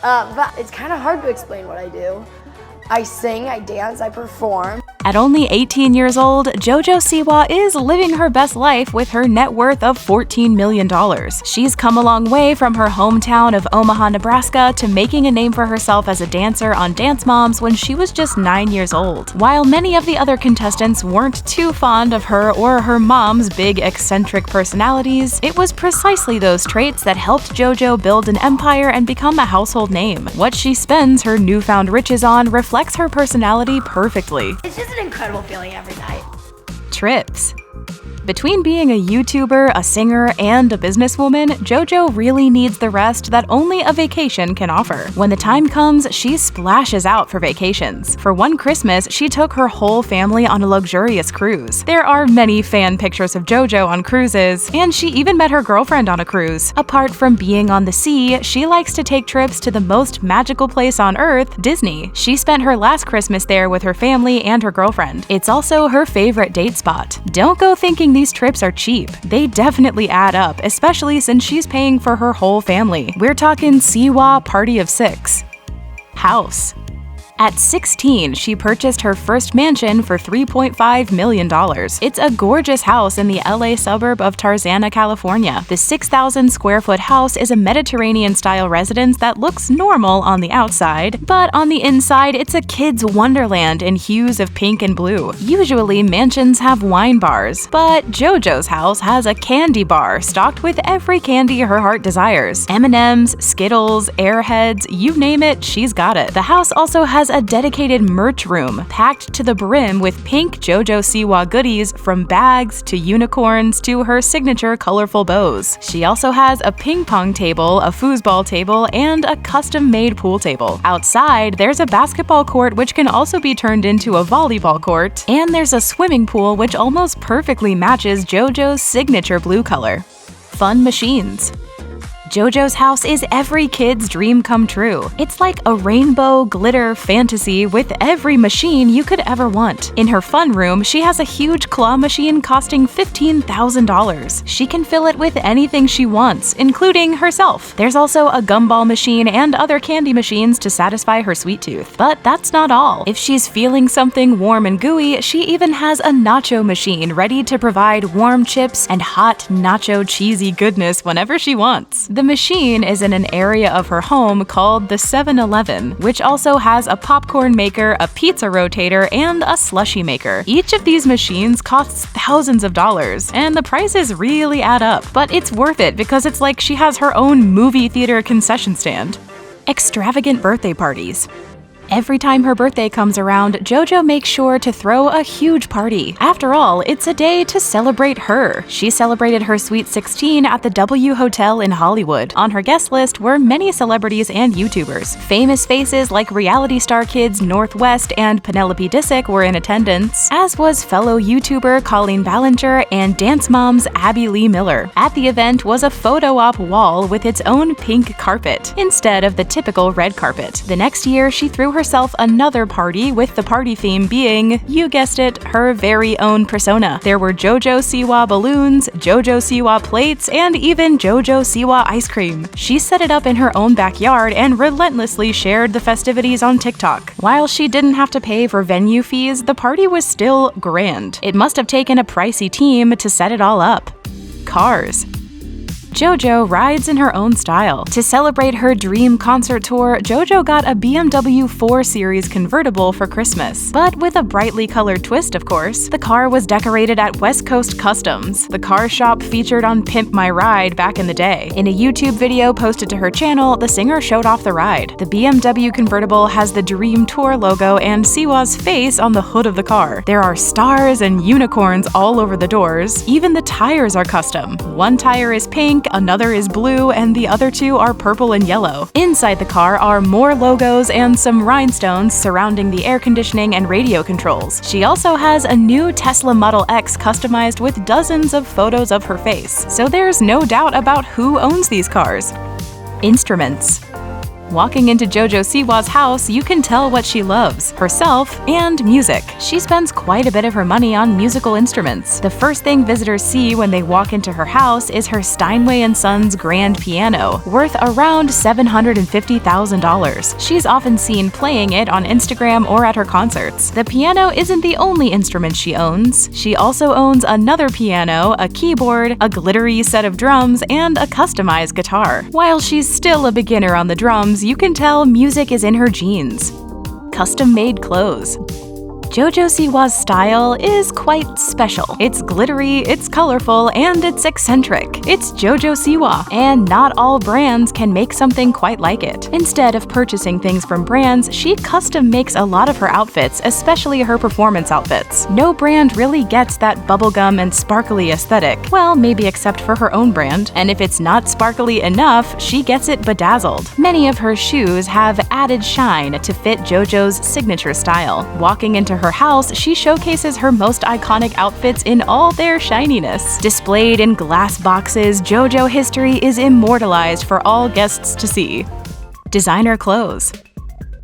But it's kind of hard to explain what I do. I sing, I dance, I perform. At only 18 years old, JoJo Siwa is living her best life with her net worth of $14 million. She's come a long way from her hometown of Omaha, Nebraska to making a name for herself as a dancer on Dance Moms when she was just 9 years old. While many of the other contestants weren't too fond of her or her mom's big eccentric personalities, it was precisely those traits that helped JoJo build an empire and become a household name. What she spends her newfound riches on reflects her personality perfectly. It's just an incredible feeling every night. Trips. Between being a YouTuber, a singer, and a businesswoman, JoJo really needs the rest that only a vacation can offer. When the time comes, she splashes out for vacations. For one Christmas, she took her whole family on a luxurious cruise. There are many fan pictures of JoJo on cruises, and she even met her girlfriend on a cruise. Apart from being on the sea, she likes to take trips to the most magical place on Earth, Disney. She spent her last Christmas there with her family and her girlfriend. It's also her favorite date spot. Don't go thinking these trips are cheap. They definitely add up, especially since she's paying for her whole family. We're talking Siwa party of 6. House. At 16, she purchased her first mansion for $3.5 million. It's a gorgeous house in the LA suburb of Tarzana, California. The 6,000 square foot house is a Mediterranean-style residence that looks normal on the outside, but on the inside, it's a kid's wonderland in hues of pink and blue. Usually, mansions have wine bars, but JoJo's house has a candy bar stocked with every candy her heart desires. M&M's, Skittles, Airheads, you name it, she's got it. The house also has a dedicated merch room packed to the brim with pink JoJo Siwa goodies from bags to unicorns to her signature colorful bows. She also has a ping pong table, a foosball table, and a custom-made pool table. Outside, there's a basketball court which can also be turned into a volleyball court, and there's a swimming pool which almost perfectly matches JoJo's signature blue color. Fun machines. JoJo's house is every kid's dream come true. It's like a rainbow glitter fantasy with every machine you could ever want. In her fun room, she has a huge claw machine costing $15,000. She can fill it with anything she wants, including herself. There's also a gumball machine and other candy machines to satisfy her sweet tooth. But that's not all. If she's feeling something warm and gooey, she even has a nacho machine ready to provide warm chips and hot nacho cheesy goodness whenever she wants. The machine is in an area of her home called the 7-Eleven, which also has a popcorn maker, a pizza rotator, and a slushie maker. Each of these machines costs thousands of dollars, and the prices really add up. But it's worth it because it's like she has her own movie theater concession stand. Extravagant birthday parties. Every time her birthday comes around, JoJo makes sure to throw a huge party. After all, it's a day to celebrate her. She celebrated her sweet 16 at the W Hotel in Hollywood. On her guest list were many celebrities and YouTubers. Famous faces like reality star kids Northwest and Penelope Disick were in attendance, as was fellow YouTuber Colleen Ballinger and Dance Mom's Abby Lee Miller. At the event was a photo op wall with its own pink carpet, instead of the typical red carpet. The next year, she threw herself another party with the party theme being, you guessed it, her very own persona. There were JoJo Siwa balloons, JoJo Siwa plates, and even JoJo Siwa ice cream. She set it up in her own backyard and relentlessly shared the festivities on TikTok. While she didn't have to pay for venue fees, the party was still grand. It must have taken a pricey team to set it all up. Cars. JoJo rides in her own style. To celebrate her dream concert tour, JoJo got a BMW 4 Series convertible for Christmas. But with a brightly colored twist, of course. The car was decorated at West Coast Customs, the car shop featured on Pimp My Ride back in the day. In a YouTube video posted to her channel, the singer showed off the ride. The BMW convertible has the Dream Tour logo and Siwa's face on the hood of the car. There are stars and unicorns all over the doors. Even the tires are custom. One tire is pink, another is blue, and the other two are purple and yellow. Inside the car are more logos and some rhinestones surrounding the air conditioning and radio controls. She also has a new Tesla Model X customized with dozens of photos of her face, so there's no doubt about who owns these cars. Instruments. Walking into JoJo Siwa's house, you can tell what she loves, herself and music. She spends quite a bit of her money on musical instruments. The first thing visitors see when they walk into her house is her Steinway & Sons grand piano, worth around $750,000. She's often seen playing it on Instagram or at her concerts. The piano isn't the only instrument she owns. She also owns another piano, a keyboard, a glittery set of drums, and a customized guitar. While she's still a beginner on the drums, you can tell music is in her genes. Custom-made clothes. JoJo Siwa's style is quite special. It's glittery, it's colorful, and it's eccentric. It's JoJo Siwa, and not all brands can make something quite like it. Instead of purchasing things from brands, she custom makes a lot of her outfits, especially her performance outfits. No brand really gets that bubblegum and sparkly aesthetic, well, maybe except for her own brand. And if it's not sparkly enough, she gets it bedazzled. Many of her shoes have added shine to fit JoJo's signature style. Walking into her house, she showcases her most iconic outfits in all their shininess. Displayed in glass boxes, JoJo history is immortalized for all guests to see. Designer clothes.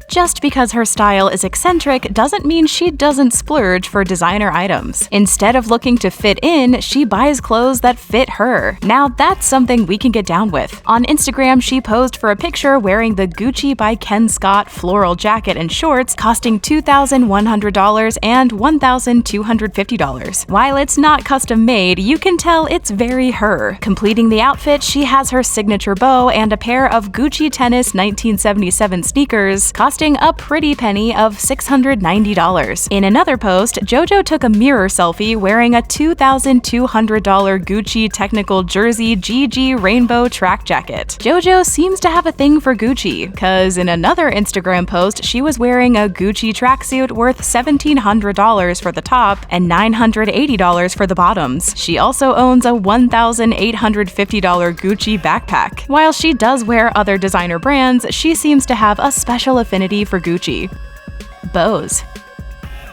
Just because her style is eccentric doesn't mean she doesn't splurge for designer items. Instead of looking to fit in, she buys clothes that fit her. Now that's something we can get down with. On Instagram, she posed for a picture wearing the Gucci by Ken Scott floral jacket and shorts costing $2,100 and $1,250. While it's not custom made, you can tell it's very her. Completing the outfit, she has her signature bow and a pair of Gucci Tennis 1977 sneakers costing a pretty penny of $690. In another post, JoJo took a mirror selfie wearing a $2,200 Gucci technical jersey GG rainbow track jacket. JoJo seems to have a thing for Gucci, cause in another Instagram post, she was wearing a Gucci tracksuit worth $1,700 for the top and $980 for the bottoms. She also owns a $1,850 Gucci backpack. While she does wear other designer brands, she seems to have a special affinity for Gucci. Bows.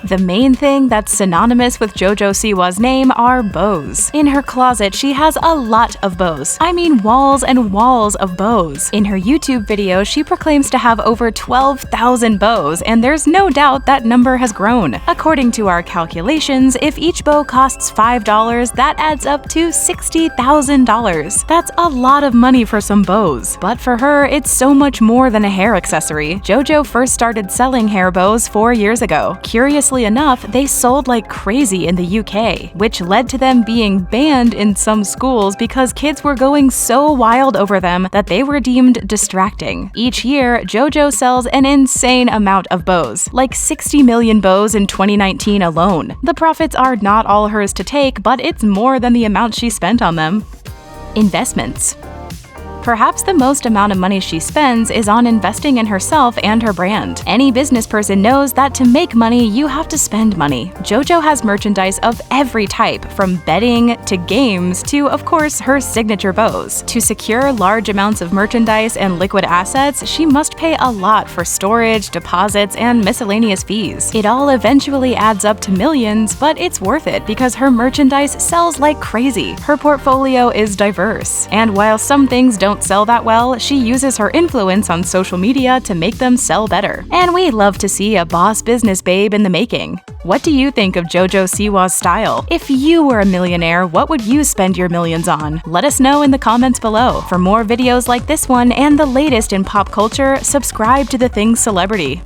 The main thing that's synonymous with JoJo Siwa's name are bows. In her closet, she has a lot of bows. I mean walls and walls of bows. In her YouTube video, she proclaims to have over 12,000 bows, and there's no doubt that number has grown. According to our calculations, if each bow costs $5, that adds up to $60,000. That's a lot of money for some bows. But for her, it's so much more than a hair accessory. JoJo first started selling hair bows 4 years ago. Curiously enough, they sold like crazy in the UK, which led to them being banned in some schools because kids were going so wild over them that they were deemed distracting. Each year, JoJo sells an insane amount of bows, like 60 million bows in 2019 alone. The profits are not all hers to take, but it's more than the amount she spent on them. Investments. Perhaps the most amount of money she spends is on investing in herself and her brand. Any business person knows that to make money, you have to spend money. JoJo has merchandise of every type, from bedding to games to, of course, her signature bows. To secure large amounts of merchandise and liquid assets, she must pay a lot for storage, deposits, and miscellaneous fees. It all eventually adds up to millions, but it's worth it because her merchandise sells like crazy. Her portfolio is diverse, and while some things don't sell that well, she uses her influence on social media to make them sell better. And we love to see a boss business babe in the making. What do you think of JoJo Siwa's style? If you were a millionaire, what would you spend your millions on? Let us know in the comments below. For more videos like this one and the latest in pop culture, subscribe to The Things Celebrity.